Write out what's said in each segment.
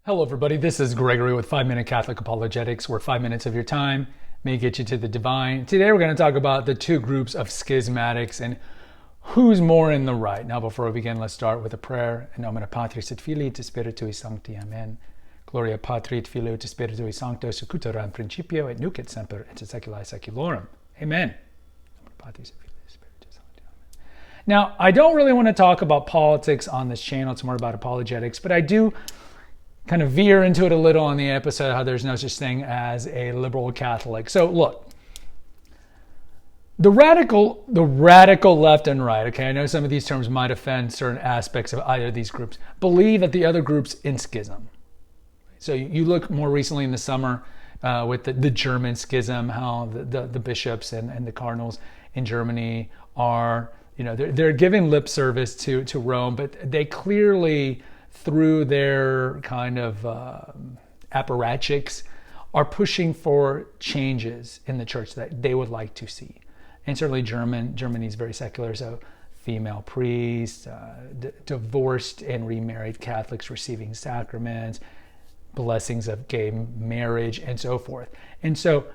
Hello everybody, this is Gregory with 5-Minute Catholic Apologetics, where 5 minutes of your time may get you to the divine. Today we're going to talk about the two groups of schismatics and who's more in the right. Now before we begin, let's start with a prayer. In nomine Patris et Filii et Spiritui Sancti. Amen. Gloria Patri et Filii et Spiritui Sancto, sic ut era in principio et nunc et semper et in saecula saeculorum. Amen. Patris et Filii et Spiritui Sancti. Amen. Now, I don't really want to talk about politics on this channel. It's more about apologetics, but I do kind of veer into it a little on the episode how there's no such thing as a liberal Catholic. So look, the radical left and right, okay, I know some of these terms might offend certain aspects of either of these groups, believe that the other group's in schism. So you look more recently in the summer with the German schism, how the bishops and the cardinals in Germany are, they're giving lip service to Rome, but they clearly, through their kind of apparatchiks, are pushing for changes in the church that they would like to see. And certainly Germany is very secular, so female priests, divorced and remarried Catholics receiving sacraments, blessings of gay marriage, and so forth. And so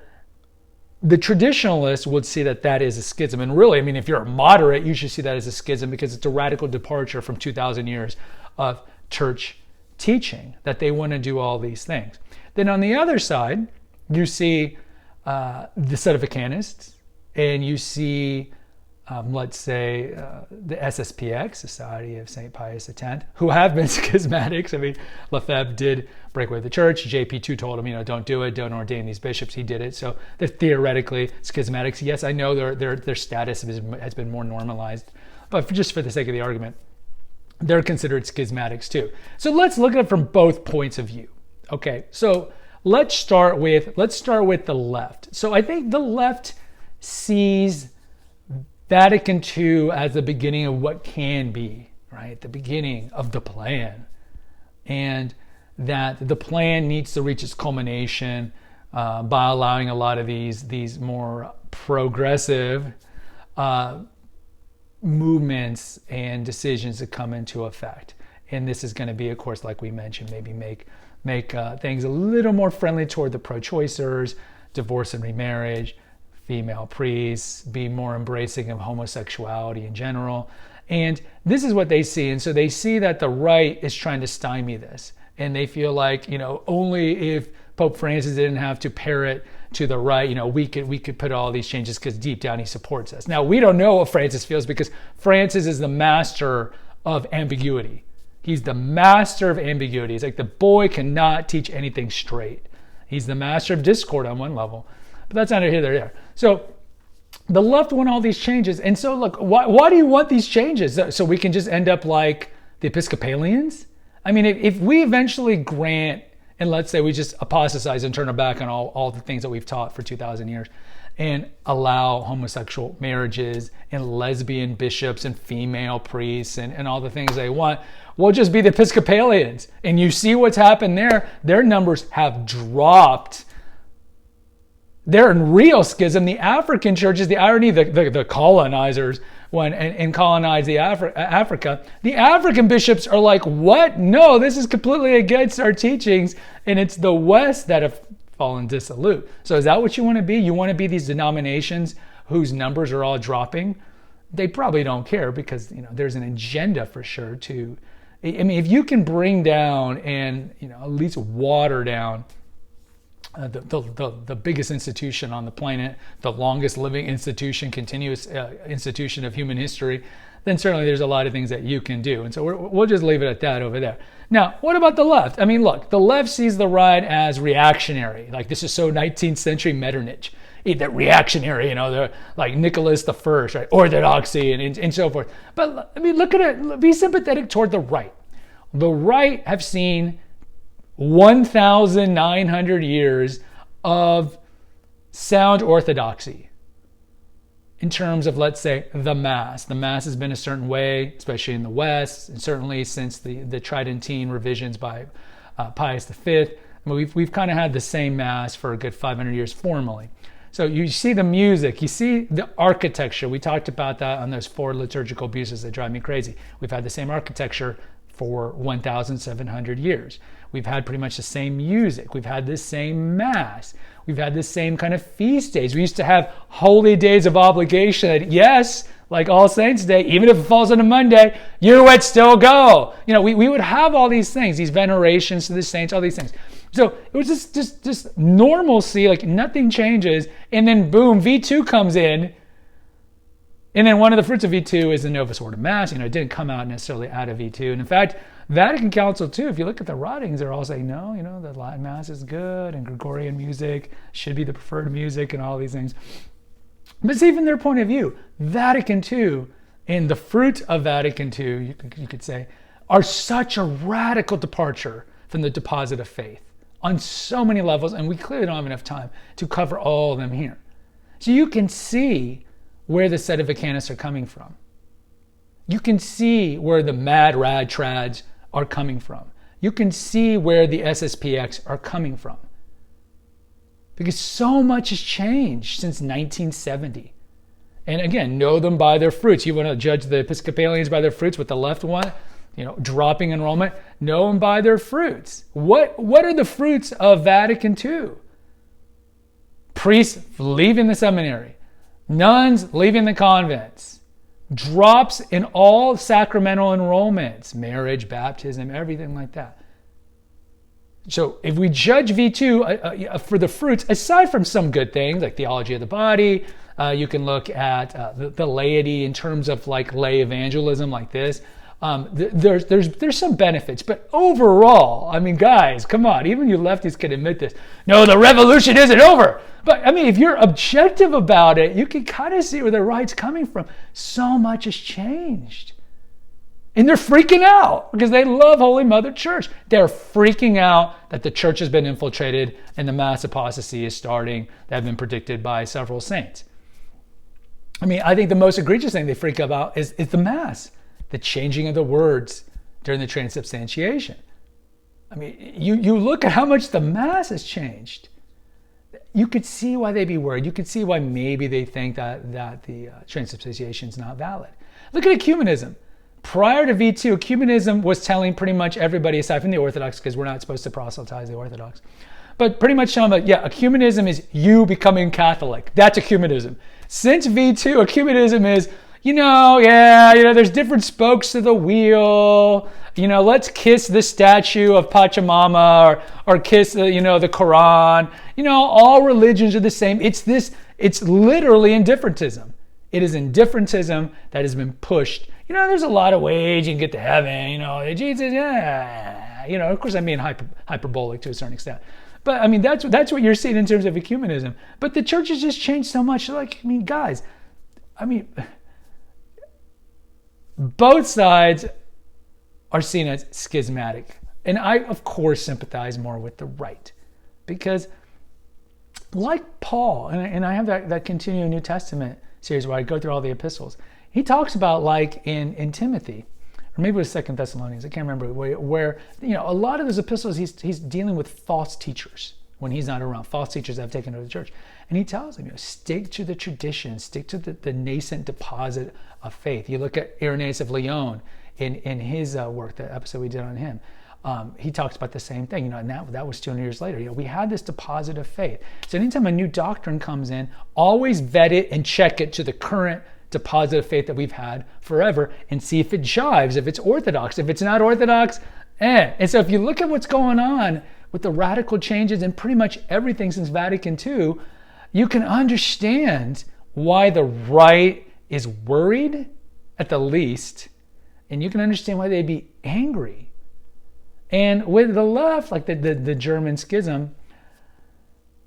the traditionalists would see that is a schism. And really, I mean, if you're a moderate, you should see that as a schism because it's a radical departure from 2,000 years of church teaching that they want to do all these things. Then on the other side, you see the Sedevacanists, and you see, let's say, the SSPX, Society of St. Pius X, who have been schismatics. I mean, Lefebvre did break away with the church. JP2 told him, don't do it, don't ordain these bishops. He did it. So they're theoretically schismatics. Yes, I know their status has been more normalized, but just for the sake of the argument, they're considered schismatics too. So let's look at it from both points of view. Okay, so let's start with the left. So I think the left sees Vatican II as the beginning of what can be, right? The beginning of the plan, and that the plan needs to reach its culmination by allowing a lot of these more progressive movements and decisions to come into effect. And this is going to be, of course, like we mentioned, maybe make things a little more friendly toward the pro-choicers, divorce and remarriage, female priests, be more embracing of homosexuality in general. And this is what they see. And so they see that the right is trying to stymie this. And they feel like, only if Pope Francis didn't have to parrot to the right, we could put all these changes because deep down he supports us. Now, we don't know what Francis feels because Francis is the master of ambiguity. He's the master of ambiguity. It's like the boy cannot teach anything straight. He's the master of discord on one level. But that's not here, there. So the left want all these changes. And so look, why do you want these changes? So we can just end up like the Episcopalians? I mean, if we eventually grant, and let's say we just apostatize and turn our back on all the things that we've taught for 2,000 years and allow homosexual marriages and lesbian bishops and female priests and all the things they want, we'll just be the Episcopalians. And you see what's happened there. Their numbers have dropped. They're in real schism. The African churches, the irony, the colonizers went and colonized Africa. The African bishops are like, what? No, this is completely against our teachings. And it's the West that have fallen dissolute. So is that what you want to be? You want to be these denominations whose numbers are all dropping? They probably don't care because there's an agenda for sure to. I mean, if you can bring down and at least water down the biggest institution on the planet, the longest living institution, continuous institution of human history, then certainly there's a lot of things that you can do. And so we'll just leave it at that over there. Now, what about the left? I mean, look, the left sees the right as reactionary. Like this is so 19th century Metternich. That reactionary, they're like Nicholas the First, right? Orthodoxy and so forth. But I mean, look at it. Be sympathetic toward the right. The right have seen 1,900 years of sound orthodoxy in terms of, let's say, the Mass. The Mass has been a certain way, especially in the West, and certainly since the Tridentine revisions by Pius V. I mean, we've kind of had the same Mass for a good 500 years formally. So you see the music, you see the architecture. We talked about that on those 4 liturgical abuses that drive me crazy. We've had the same architecture for 1,700 years. We've had pretty much the same music. We've had the same Mass. We've had the same kind of feast days. We used to have holy days of obligation that, yes, like All Saints Day, even if it falls on a Monday, you would still go. We would have all these things, these venerations to the saints, all these things. So it was just normalcy, like nothing changes. And then boom, V2 comes in. And then one of the fruits of V2 is the Novus Ordo Mass. It didn't come out necessarily out of V2. And in fact, Vatican Council too, if you look at the writings, they're all saying, no, the Latin Mass is good and Gregorian music should be the preferred music and all these things. But it's even their point of view. Vatican II and the fruit of Vatican II, you could say, are such a radical departure from the deposit of faith on so many levels, and we clearly don't have enough time to cover all of them here. So you can see where the Sedevacanists are coming from. You can see where the mad rad trads are coming from. You can see where the SSPX are coming from. Because so much has changed since 1970. And again, know them by their fruits. You want to judge the Episcopalians by their fruits with the left one, dropping enrollment. Know them by their fruits. What are the fruits of Vatican II? Priests leaving the seminary. Nuns leaving the convents. Drops in all sacramental enrollments. Marriage, baptism, everything like that. So if we judge V2 for the fruits, aside from some good things like theology of the body, you can look at the laity in terms of like lay evangelism like this. There's some benefits, but overall, guys, come on, even you lefties can admit this. No, the revolution isn't over. But if you're objective about it, you can kind of see where the right's coming from. So much has changed. And they're freaking out because they love Holy Mother Church. They're freaking out that the church has been infiltrated and the mass apostasy is starting that have been predicted by several saints. I think the most egregious thing they freak about is the Mass, the changing of the words during the transubstantiation. You look at how much the Mass has changed. You could see why they'd be worried. You could see why maybe they think that the transubstantiation is not valid. Look at ecumenism. Prior to V2, ecumenism was telling pretty much everybody, aside from the Orthodox, because we're not supposed to proselytize the Orthodox, but pretty much telling them, ecumenism is you becoming Catholic. That's ecumenism. Since V2, ecumenism is, there's different spokes to the wheel. Let's kiss the statue of Pachamama or kiss the Quran. All religions are the same. It's literally indifferentism. It is indifferentism that has been pushed. There's a lot of ways you can get to heaven. Jesus, of course I'm being hyperbolic to a certain extent. But that's what you're seeing in terms of ecumenism. But the church has just changed so much. Guys, both sides are seen as schismatic. And I, of course, sympathize more with the right. Because like Paul, and I have that continuing New Testament series where I go through all the epistles, he talks about like in Timothy, or maybe it was 2 Thessalonians, I can't remember, where a lot of those epistles he's dealing with false teachers when he's not around, false teachers that have taken over the church. And he tells them, stick to the tradition, stick to the nascent deposit of faith. You look at Irenaeus of Lyon in his work, the episode we did on him. He talks about the same thing, and that was 200 years later. We had this deposit of faith. So anytime a new doctrine comes in, always vet it and check it to the current deposit of faith that we've had forever and see if it jives, if it's orthodox. If it's not orthodox, And so if you look at what's going on with the radical changes in pretty much everything since Vatican II, you can understand why the right is worried at the least, and you can understand why they'd be angry. And with the left, like the German schism,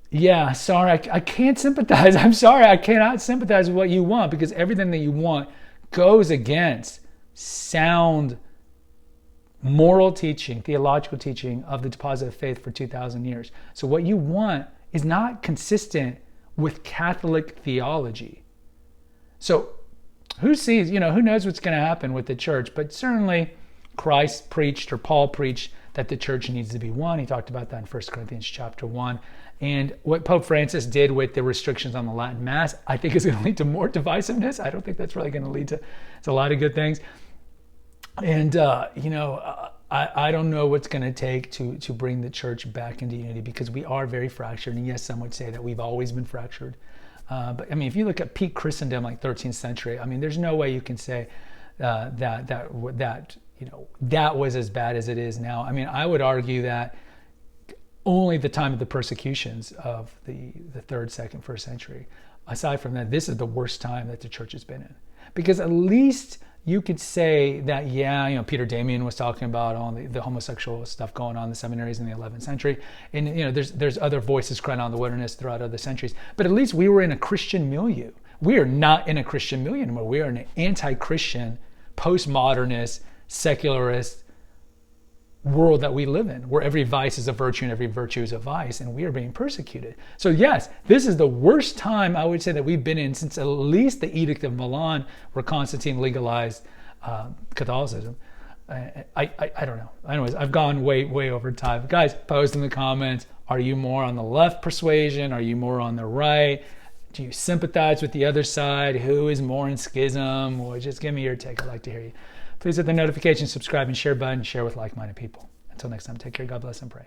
yeah, sorry, I can't sympathize. I'm sorry, I cannot sympathize with what you want, because everything that you want goes against sound moral teaching, theological teaching of the deposit of faith for 2,000 years. So what you want is not consistent with Catholic theology. So who sees, who knows what's going to happen with the church, but certainly Christ preached, or Paul preached, that the church needs to be one. He talked about that in 1 Corinthians chapter 1. And what Pope Francis did with the restrictions on the Latin Mass, I think is going to lead to more divisiveness. I don't think that's really going to lead to a lot of good things. And, I don't know what's going to take to bring the church back into unity, because we are very fractured. And yes, some would say that we've always been fractured. But I mean, if you look at peak Christendom, like 13th century, I mean, there's no way you can say that was as bad as it is now. I mean, I would argue that only the time of the persecutions of the 3rd, 2nd, 1st century. Aside from that, this is the worst time that the church has been in. Because at least you could say that, Peter Damian was talking about all the homosexual stuff going on in the seminaries in the 11th century. And, there's other voices crying out in the wilderness throughout other centuries. But at least we were in a Christian milieu. We are not in a Christian milieu anymore. We are in an anti-Christian, postmodernist, secularist world that we live in, where every vice is a virtue and every virtue is a vice, and we are being persecuted. So yes, this is the worst time, I would say, that we've been in since at least the Edict of Milan, where Constantine legalized Catholicism. I don't know. Anyways, I've gone way over time. Guys, post in the comments, are you more on the left persuasion? Are you more on the right? Do you sympathize with the other side? Who is more in schism? Or just give me your take. I'd like to hear you. Please hit the notification, subscribe, and share button. Share with like-minded people. Until next time, take care. God bless and pray.